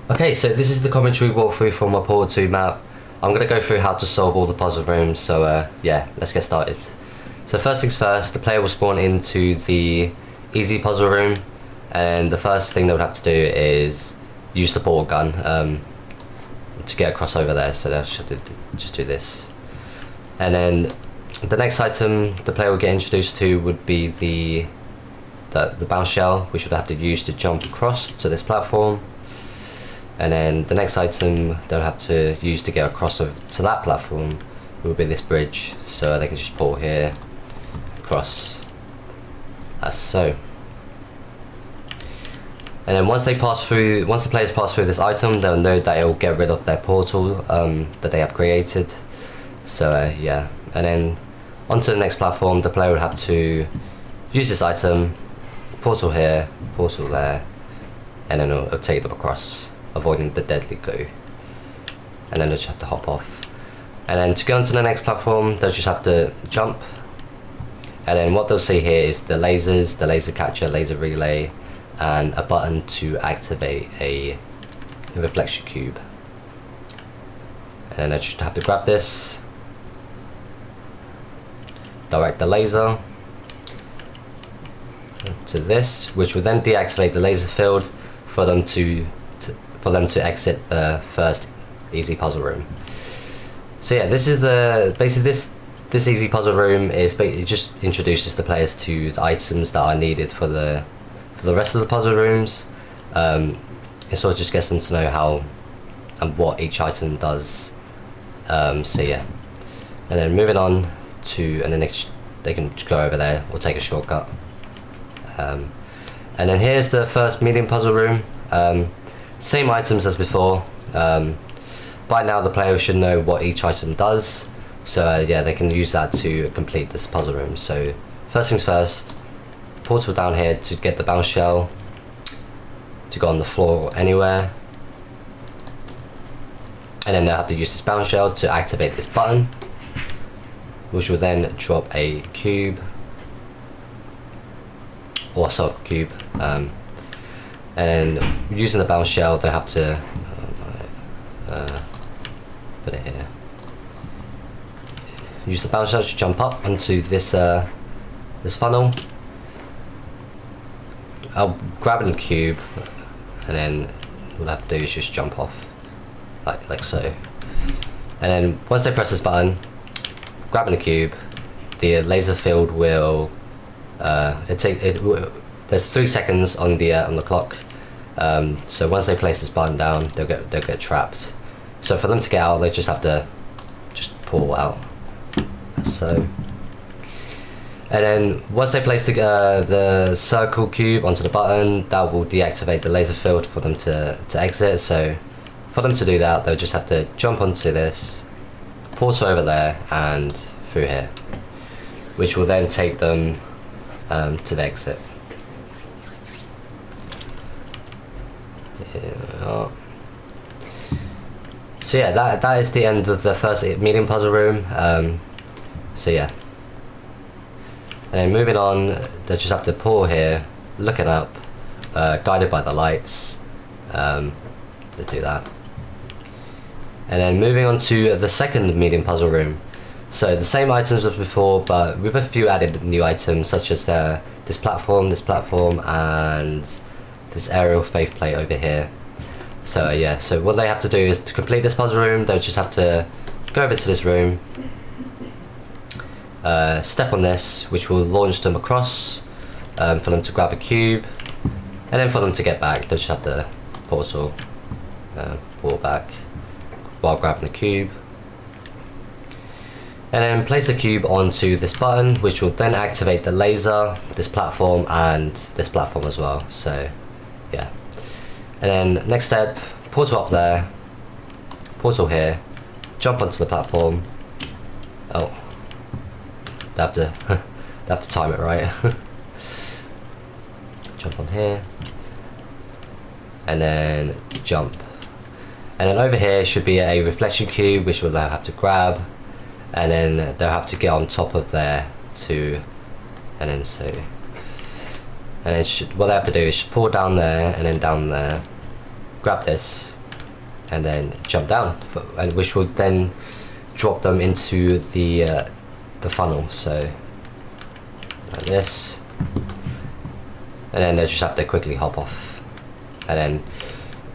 Okay, so this is the commentary walkthrough for my Portal 2 map. I'm going to go through how to solve all the puzzle rooms, so yeah, let's get started. So first things first, the player will spawn into the easy puzzle room, and the first thing they would have to do is use the portal gun to get across over there, so they'll just do this. And then the next item the player will get introduced to would be the bounce shell, which would have to use to jump across to this platform. And then the next item they'll have to use to get across to that platform will be this bridge, so they can just pull here, across, as so. And then once the players pass through this item, they'll know that it will get rid of their portal that they have created. So yeah, and then onto the next platform, the player will have to use this item, portal here, portal there, and then it'll take them across, avoiding the deadly glue. And then they'll just have to hop off. And then to go onto the next platform, they'll just have to jump. And then what they'll see here is the lasers, the laser catcher, laser relay, and a button to activate a reflection cube. And then they'll just have to grab this, direct the laser to this, which will then deactivate the laser field for them to exit the first easy puzzle room. So yeah, this is basically this easy puzzle room it just introduces the players to the items that are needed for the rest of the puzzle rooms. It sort of just gets them to know how and what each item does. So yeah, and then moving on to, and then they can just go over there or take a shortcut. And then here's the first medium puzzle room. Same items as before. By now the player should know what each item does, so yeah, they can use that to complete this puzzle room. So first things first, portal down here to get the bounce shell to go on the floor anywhere, and then they'll have to use this bounce shell to activate this button, which will then drop a cube or sub cube. And using the bounce shell, they have to put it here. Use the bounce shell to jump up onto this this funnel. I'll grab the cube, and then what we'll have to do is just jump off, like so. And then once they press this button, grabbing the cube, the laser field will there's 3 seconds on the clock. So once they place this button down, they'll get trapped. So for them to get out, they just have to pull out. So, and then once they place the circle cube onto the button, that will deactivate the laser field for them to exit. So for them to do that, they'll just have to jump onto this, portal over there and through here, which will then take them to the exit. So yeah, that is the end of the first medium puzzle room. So yeah, and then moving on, they just have to pull here, looking up, guided by the lights. They do that, and then moving on to the second medium puzzle room. So the same items as before, but with a few added new items, such as this platform, and this aerial faith plate over here. So yeah, so what they have to do is to complete this puzzle room, they'll just have to go over to this room, step on this, which will launch them across, for them to grab a cube, and then for them to get back, they'll just have to portal back while grabbing the cube. And then place the cube onto this button, which will then activate the laser, this platform, and this platform as well. So yeah, and then next step, portal up there, portal here, jump onto the platform. Oh, they have to time it right. Jump on here, and then jump, and then over here should be a reflection cube, which they'll have to grab, and then they'll have to get on top of there to, and then so, and then what they have to do is pull down there and then down there, grab this, and then jump down, and which will then drop them into the funnel. So like this, and then they just have to quickly hop off. And then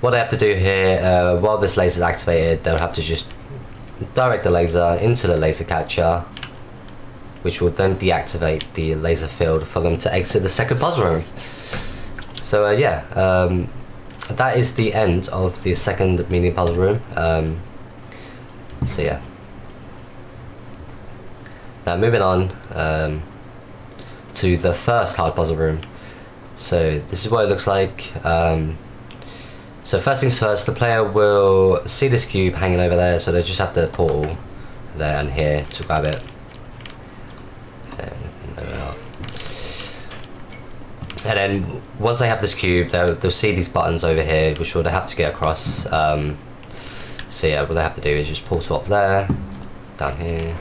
what they have to do here, while this laser is activated, they'll have to just direct the laser into the laser catcher, which will then deactivate the laser field for them to exit the second puzzle room. So yeah, that is the end of the second mini puzzle room. So yeah. Now moving on to the first hard puzzle room. So this is what it looks like. So first things first, the player will see this cube hanging over there, so they just have the portal there and here to grab it. And then once they have this cube, they'll see these buttons over here, which will they have to get across. So yeah, what they have to do is just portal up there, down here,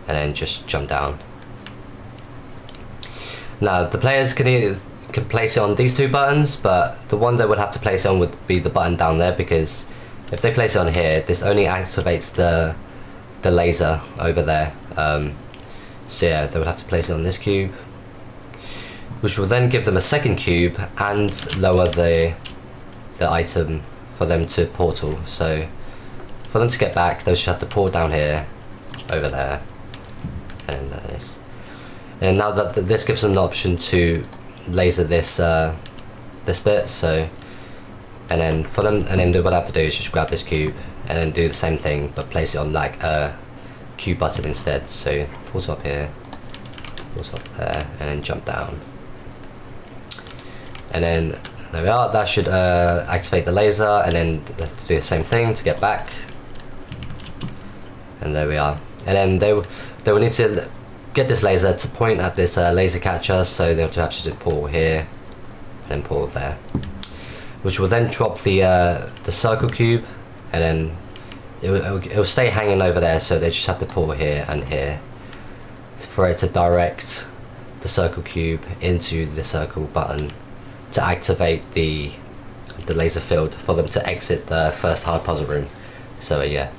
and then just jump down. Now the players can place it on these two buttons, but the one they would have to place it on would be the button down there, because if they place it on here, this only activates the laser over there. So yeah, they would have to place it on this cube, which will then give them a second cube and lower the item for them to portal. So for them to get back, they just have to portal down here, over there, and this. And now that this gives them the option to laser this this bit. So and then for them, and then what I have to do is just grab this cube and then do the same thing, but place it on like a Q button instead. So portal up here, portal up there, and then jump down. And then there we are, that should activate the laser, and then they have to do the same thing to get back. And there we are. And then they will need to get this laser to point at this laser catcher, so they'll have to just pull here, then pull there, which will then drop the circle cube, and then it will stay hanging over there, so they just have to pull here and here for it to direct the circle cube into the circle button to activate the laser field for them to exit the first hard puzzle room. So yeah.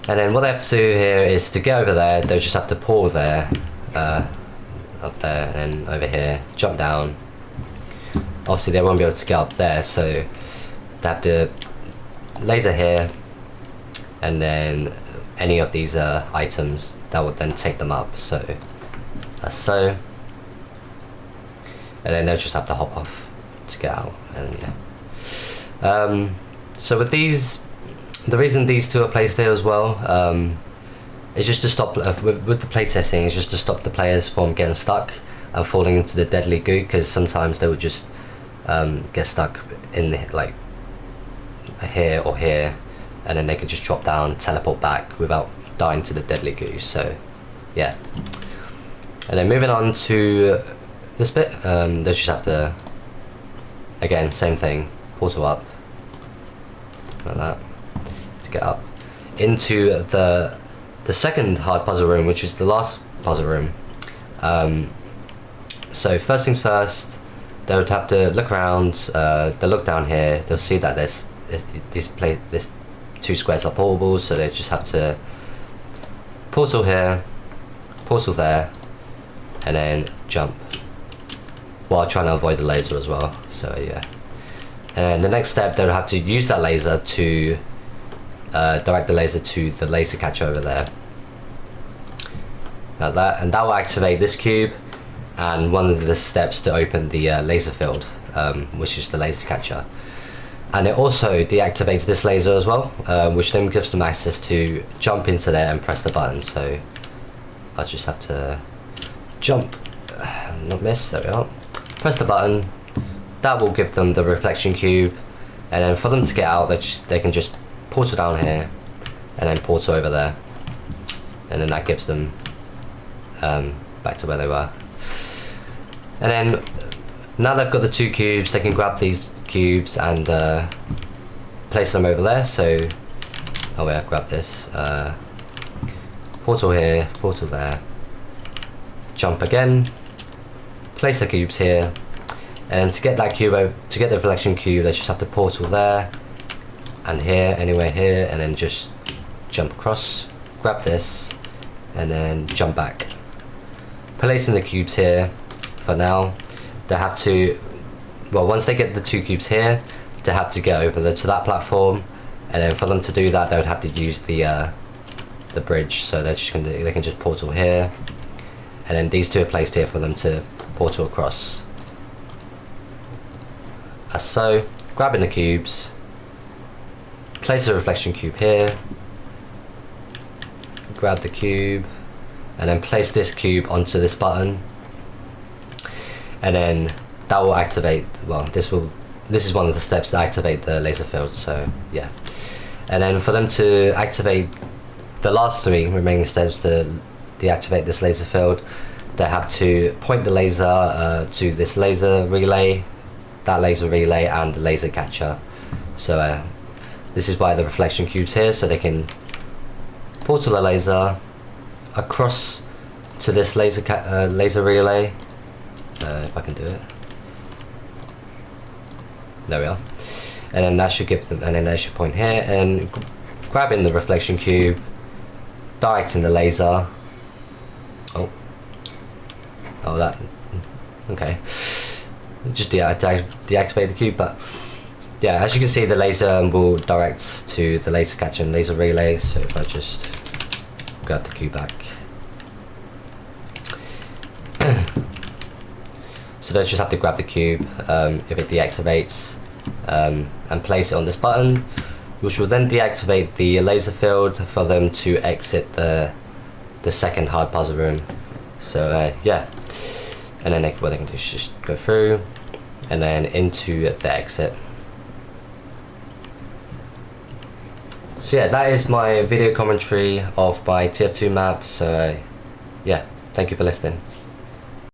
And then what they have to do here is to get over there, they'll just have to pull there, up there, and over here, jump down. Obviously they won't be able to get up there, so they have to laser here, and then any of these items that would then take them up. So that's so. And then they'll just have to hop off to get out, and yeah. So with these, the reason these two are placed here as well is just to stop, with the playtesting, is just to stop the players from getting stuck and falling into the deadly goo, because sometimes they would just get stuck in the, like here or here, and then they could just drop down, teleport back without dying to the deadly goo. So yeah. And then moving on to this bit, they just have to, again, same thing, portal up like that to get up into the second hard puzzle room, which is the last puzzle room. So first things first, they would have to look around, they'll look down here, they'll see that there's this two squares are portable, so they just have to portal here, portal there, and then jump, while trying to avoid the laser as well. So yeah. And the next step, they'll have to use that laser to direct the laser to the laser catcher over there, like that, and that will activate this cube and one of the steps to open the laser field, which is the laser catcher. And it also deactivates this laser as well, which then gives them access to jump into there and press the button. So I'll just have to jump, not miss, there we are. Press the button, that will give them the reflection cube, and then for them to get out, they can just portal down here and then portal over there, and then that gives them back to where they were. And then now they've got the two cubes, they can grab these cubes and place them over there. So oh wait, I'll grab this, portal here, portal there, jump again, place the cubes here, and to get that cube, to get the reflection cube, they just have to portal there and here, anywhere here, and then just jump across, grab this, and then jump back. Placing the cubes here for now. They have to, well, once they get the 2 cubes here, they have to get over to that platform, and then for them to do that, they would have to use the bridge. So they're just they can just portal here, and then these 2 are placed here for them to portal across. As so, grabbing the cubes, place a reflection cube here, grab the cube, and then place this cube onto this button, and then that will activate, well, this is one of the steps to activate the laser field, so yeah. And then for them to activate the last 3 remaining steps to deactivate this laser field, they have to point the laser to this laser relay, that laser relay, and the laser catcher. So this is why the reflection cube's here, so they can portal a laser across to this laser relay. If I can do it. There we are. And then that should give them, and then they should point here, and grabbing the reflection cube, directing the laser. Oh, that, okay. Just deactivate the cube, but yeah, as you can see, the laser will direct to the laser catcher and laser relay. So if I just grab the cube back, so they just have to grab the cube if it deactivates, and place it on this button, which will then deactivate the laser field for them to exit the second hard puzzle room. So yeah, and then what they can do is just go through and then into the exit. So yeah, that is my video commentary of my TF2 map. So yeah, thank you for listening.